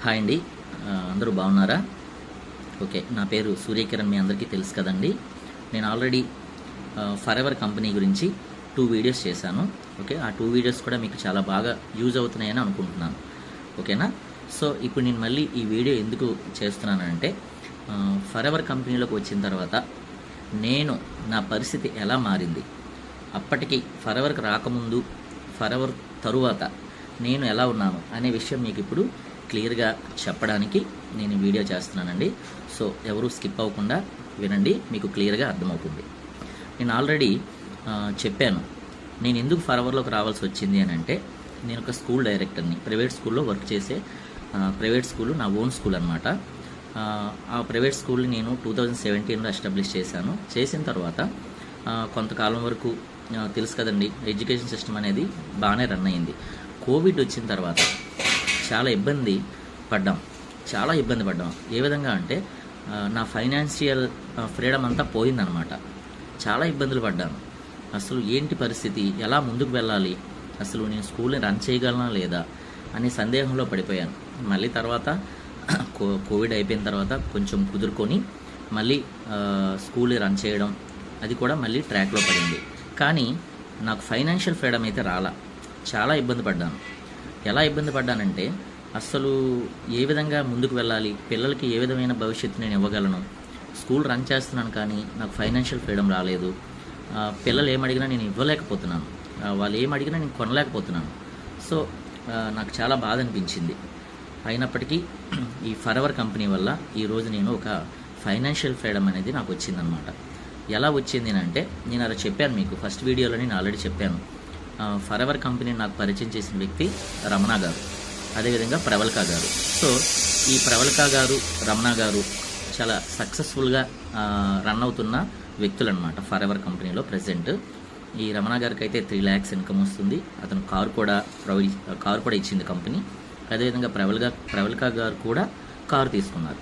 Hi అండి. అందరూ బాగున్నారా? ఓకే, నా పేరు సూర్యకిరణ్, మీ అందరికీ తెలుసు కదండి. నేను ఆల్రెడీ ఫర్ ఎవర్ కంపెనీ గురించి 2 వీడియోస్ చేశాను. ఓకే, ఆ 2 వీడియోస్ కూడా మీకు చాలా బాగా యూజ్ అవుతున్నాయని అనుకుంటున్నాను. ఓకేనా? సో ఇప్పుడు నేను మళ్ళీ ఈ వీడియో ఎందుకు చేస్తున్నానంటే, ఫర్ ఎవర్ కంపెనీలోకి వచ్చిన తర్వాత నా పరిస్థితి ఎలా మారింది, అప్పటికి ఫర్ ఎవర్కి రాకముందు, ఫర్ ఎవర్ తరువాత నేను ఎలా ఉన్నాను అనే విషయం మీకు ఇప్పుడు క్లియర్గా చెప్పడానికి నేను ఈ వీడియో చేస్తున్నానండి. సో ఎవరు స్కిప్ అవ్వకుండా వినండి, మీకు క్లియర్గా అర్థమవుతుంది. నేను ఆల్రెడీ చెప్పాను నేను ఎందుకు ఫర్ ఎవర్లోకి రావాల్సి వచ్చింది అని అంటే, నేను ఒక స్కూల్ డైరెక్టర్ని, ప్రైవేట్ స్కూల్లో వర్క్ చేసే ప్రైవేట్ స్కూల్ నా ఓన్ స్కూల్ అనమాట. ఆ ప్రైవేట్ స్కూల్ని నేను 2017లో ఎస్టాబ్లిష్ చేశాను. చేసిన తర్వాత కొంతకాలం వరకు తెలుసు కదండి, ఎడ్యుకేషన్ సిస్టమ్ అనేది బాగానే రన్ అయింది. కోవిడ్ వచ్చిన తర్వాత చాలా ఇబ్బంది పడ్డాం. ఏ విధంగా అంటే, నా ఫైనాన్షియల్ ఫ్రీడమ్ అంతా పోయిందనమాట. చాలా ఇబ్బందులు పడ్డాను. అసలు ఏంటి పరిస్థితి, ఎలా ముందుకు వెళ్ళాలి, అసలు నేను స్కూల్ని రన్ చేయగలనా లేదా అనే సందేహంలో పడిపోయాను. మళ్ళీ తర్వాత కోవిడ్ అయిపోయిన తర్వాత కొంచెం కుదురుకొని మళ్ళీ స్కూల్ని రన్ చేయడం, అది కూడా మళ్ళీ ట్రాక్లో పడింది. కానీ నాకు ఫైనాన్షియల్ ఫ్రీడమ్ అయితే రాలా. చాలా ఇబ్బంది పడ్డాను. ఎలా ఇబ్బంది పడ్డానంటే, అసలు ఏ విధంగా ముందుకు వెళ్ళాలి, పిల్లలకి ఏ విధమైన భవిష్యత్తు నేను ఇవ్వగలను, స్కూల్ రన్ చేస్తున్నాను కానీ నాకు ఫైనాన్షియల్ ఫ్రీడమ్ రాలేదు. పిల్లలు ఏమడిగినా నేను ఇవ్వలేకపోతున్నాను, వాళ్ళు ఏమడిగినా నేను కొనలేకపోతున్నాను. సో నాకు చాలా బాధ అనిపించింది. అయినప్పటికీ ఈ ఫర్ ఎవర్ కంపెనీ వల్ల ఈరోజు నేను ఒక ఫైనాన్షియల్ ఫ్రీడమ్ అనేది నాకు వచ్చిందనమాట. ఎలా వచ్చింది అంటే, నేను అలా చెప్పాను మీకు ఫస్ట్ వీడియోలో, నేను ఆల్రెడీ చెప్పాను. ఫర్ ఎవర్ కంపెనీని నాకు పరిచయం చేసిన వ్యక్తి రమణ గారు, అదేవిధంగా ప్రవల్కా గారు. సో ఈ ప్రవల్కా గారు, రమణ గారు చాలా సక్సెస్ఫుల్గా రన్ అవుతున్న వ్యక్తులు అనమాట ఫర్ ఎవర్ కంపెనీలో. ప్రజెంట్ ఈ రమణ గారికి అయితే 3 lakhs ఇన్కమ్ వస్తుంది. అతను కారు కూడా ఇచ్చింది కంపెనీ. అదేవిధంగా ప్రవల్కా గారు కూడా కారు తీసుకున్నారు.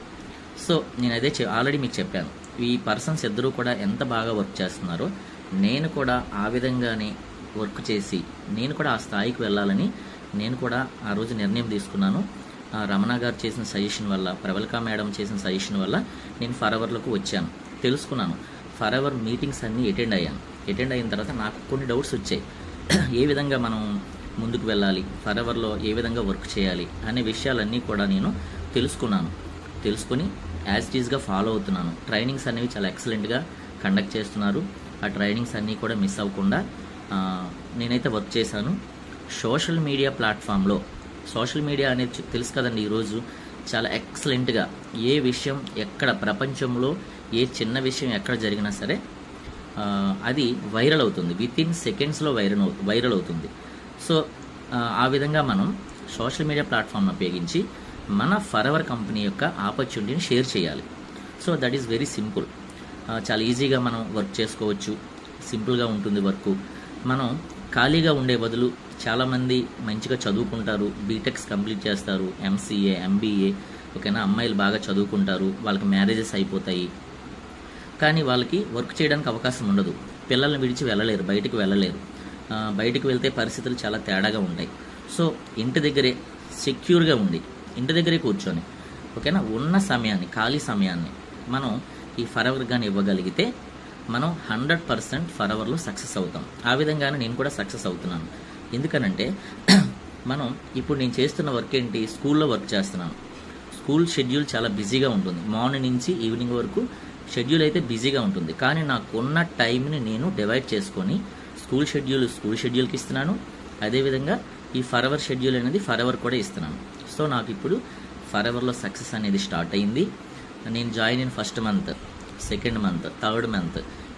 సో నేను అదే ఆల్రెడీ మీకు చెప్పాను, ఈ పర్సన్స్ ఇద్దరూ కూడా ఎంత బాగా వర్క్ చేస్తున్నారో, నేను కూడా ఆ విధంగానే వర్క్ చేసి నేను కూడా ఆ స్థాయికి వెళ్ళాలని నేను కూడా ఆ రోజు నిర్ణయం తీసుకున్నాను. రమణ గారు చేసిన సజెషన్ వల్ల, ప్రవల్కా మేడం చేసిన సజెషన్ వల్ల నేను ఫర్ ఎవర్లోకి వచ్చాను. తెలుసుకున్నాను. ఫర్ ఎవర్ మీటింగ్స్ అన్నీ అటెండ్ అయిన తర్వాత నాకు కొన్ని డౌట్స్ వచ్చాయి. ఏ విధంగా మనం ముందుకు వెళ్ళాలి, ఫర్ ఎవర్లో ఏ విధంగా వర్క్ చేయాలి అనే విషయాలన్నీ కూడా నేను తెలుసుకుని యాజ్ ఇట్ ఈస్గా ఫాలో అవుతున్నాను. ట్రైనింగ్స్ అనేవి చాలా ఎక్సలెంట్గా కండక్ట్ చేస్తున్నారు. ఆ ట్రైనింగ్స్ అన్నీ కూడా మిస్ అవ్వకుండా నేనైతే వర్క్ చేశాను. సోషల్ మీడియా ప్లాట్ఫామ్లో, సోషల్ మీడియా అనేది తెలుసు కదండి, ఈరోజు చాలా ఎక్సలెంట్గా ఏ విషయం ఎక్కడ ప్రపంచంలో ఏ చిన్న విషయం ఎక్కడ జరిగినా సరే అది వైరల్ అవుతుంది. వితిన్ సెకండ్స్లో వైరల్ అవుతుంది. సో ఆ విధంగా మనం సోషల్ మీడియా ప్లాట్ఫామ్ను ఉపయోగించి మన ఫర్ ఎవర్ కంపెనీ యొక్క ఆపర్చునిటీని షేర్ చేయాలి. So that is very simple. చాలా ఈజీగా మనం వర్క్ చేసుకోవచ్చు. సింపుల్గా ఉంటుంది వర్క్. మనం ఖాళీగా ఉండే బదులు చాలామంది మంచిగా చదువుకుంటారు, బీటెక్స్ కంప్లీట్ చేస్తారు, ఎంసీఏ, ఎంబీఏ, ఓకేనా. అమ్మాయిలు బాగా చదువుకుంటారు, వాళ్ళకి మ్యారేజెస్ అయిపోతాయి, కానీ వాళ్ళకి వర్క్ చేయడానికి అవకాశం ఉండదు. పిల్లల్ని విడిచి వెళ్ళలేరు, బయటికి వెళ్ళలేరు. బయటికి వెళ్తే పరిస్థితులు చాలా తేడాగా ఉంటాయి. సో ఇంటి దగ్గరే సెక్యూర్గా ఉండి, ఇంటి దగ్గరే కూర్చొని, ఓకేనా, ఉన్న సమయాన్ని, ఖాళీ సమయాన్ని మనం ఈ ఫర్ ఎవర్ కానీ ఇవ్వగలిగితే మనం 100% ఫర్ ఎవర్లో సక్సెస్ అవుతాం. ఆ విధంగానే నేను కూడా సక్సెస్ అవుతున్నాను. ఎందుకనంటే మనం ఇప్పుడు నేను చేస్తున్న వర్క్ ఏంటి, స్కూల్లో వర్క్ చేస్తున్నాను. స్కూల్ షెడ్యూల్ చాలా బిజీగా ఉంటుంది. మార్నింగ్ నుంచి ఈవినింగ్ వరకు షెడ్యూల్ అయితే బిజీగా ఉంటుంది. కానీ నాకున్న టైంని నేను డివైడ్ చేసుకొని స్కూల్ షెడ్యూల్కి ఇస్తున్నాను. అదేవిధంగా ఈ ఫర్ ఎవర్ షెడ్యూల్ అనేది ఫర్ ఎవర్ కూడా ఇస్తున్నాను. సో నాకు ఇప్పుడు ఫర్ ఎవర్లో సక్సెస్ అనేది స్టార్ట్ అయింది. నేను జాయిన్ అయిన first month, second month, third month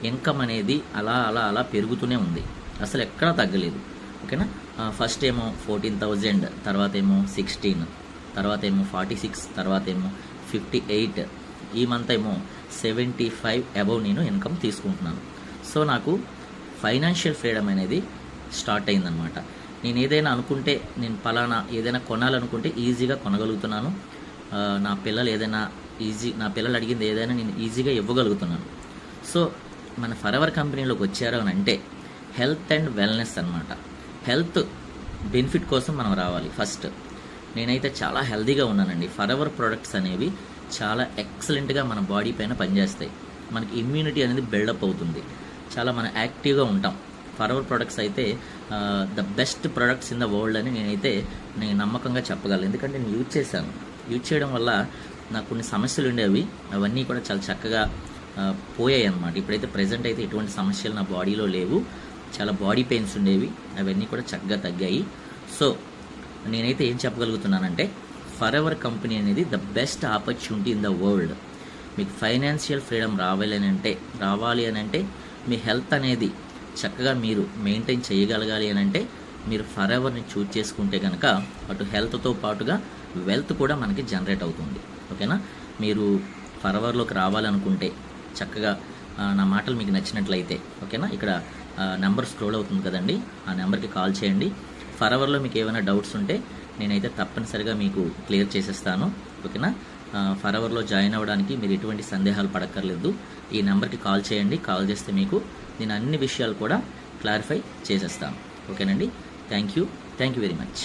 income అనేది అలా పెరుగుతూనే ఉంది. అసలు ఎక్కడా తగ్గలేదు. ఓకేనా. ఫస్ట్ ఏమో 14,000, తర్వాత ఏమో 16, తర్వాత ఏమో 46, తర్వాత ఏమో 58, ఈ మంత్ ఏమో 75 అబవ్ నేను ఇన్కమ్ తీసుకుంటున్నాను. సో నాకు ఫైనాన్షియల్ ఫ్రీడమ్ అనేది స్టార్ట్ అయిందనమాట. నేను ఏదైనా అనుకుంటే, నేను పలానా ఏదైనా కొనాలనుకుంటే ఈజీగా కొనగలుగుతున్నాను. నా పిల్లలు అడిగింది ఏదైనా నేను ఈజీగా ఇవ్వగలుగుతున్నాను. సో మన ఫర్ ఎవర్ కంపెనీలోకి వచ్చారు అని అంటే హెల్త్ అండ్ వెల్నెస్ అనమాట. హెల్త్ బెనిఫిట్ కోసం మనం రావాలి ఫస్ట్. నేనైతే చాలా హెల్తీగా ఉన్నానండి. ఫరెవర్ ప్రొడక్ట్స్ అనేవి చాలా ఎక్సలెంట్గా మన బాడీ పైన పనిచేస్తాయి. మనకి ఇమ్యూనిటీ అనేది బిల్డప్ అవుతుంది, చాలా మనం యాక్టివ్గా ఉంటాం. ఫరెవర్ ప్రొడక్ట్స్ అయితే the best products in the world అని నేను నమ్మకంగా చెప్పగలను. ఎందుకంటే నేను యూజ్ చేయడం వల్ల నాకు కొన్ని సమస్యలు ఉండేవి, అవన్నీ కూడా చాలా చక్కగా పోయాయి అన్నమాట. ఇప్పుడైతే ప్రజెంట్ అయితే ఎటువంటి సమస్యలు నా బాడీలో లేవు. చాలా బాడీ పెయిన్స్ ఉండేవి, అవన్నీ కూడా చక్కగా తగ్గాయి. సో నేనైతే ఏం చెప్పగలుగుతున్నానంటే ఫరెవర్ కంపెనీ అనేది the best opportunity in the world. మీకు ఫైనాన్షియల్ ఫ్రీడమ్ రావాలి అని అంటే మీ హెల్త్ అనేది చక్కగా మీరు మెయింటైన్ చేయగలగాలి అని అంటే మీరు ఫరెవర్ని చూజ్ చేసుకుంటే కనుక అటు హెల్త్తో పాటుగా వెల్త్ కూడా మనకి జనరేట్ అవుతుంది. ఓకేనా? మీరు ఫరెవర్లోకి రావాలనుకుంటే చక్కగా నా మాటలు మీకు నచ్చినట్లయితే ఓకేనా, ఇక్కడ నెంబర్ స్క్రోల్ అవుతుంది కదండి, ఆ నెంబర్కి కాల్ చేయండి. ఫరెవర్లో మీకు ఏమైనా డౌట్స్ ఉంటే నేనైతే తప్పనిసరిగా మీకు క్లియర్ చేసేస్తాను. ఓకేనా? ఫరెవర్లో జాయిన్ అవ్వడానికి మీరు ఎటువంటి సందేహాలు పడక్కర్లేదు. ఈ నెంబర్కి కాల్ చేయండి. కాల్ చేస్తే మీకు నేను అన్ని విషయాలు కూడా క్లారిఫై చేసేస్తాను. ఓకేనండి? Thank you very much.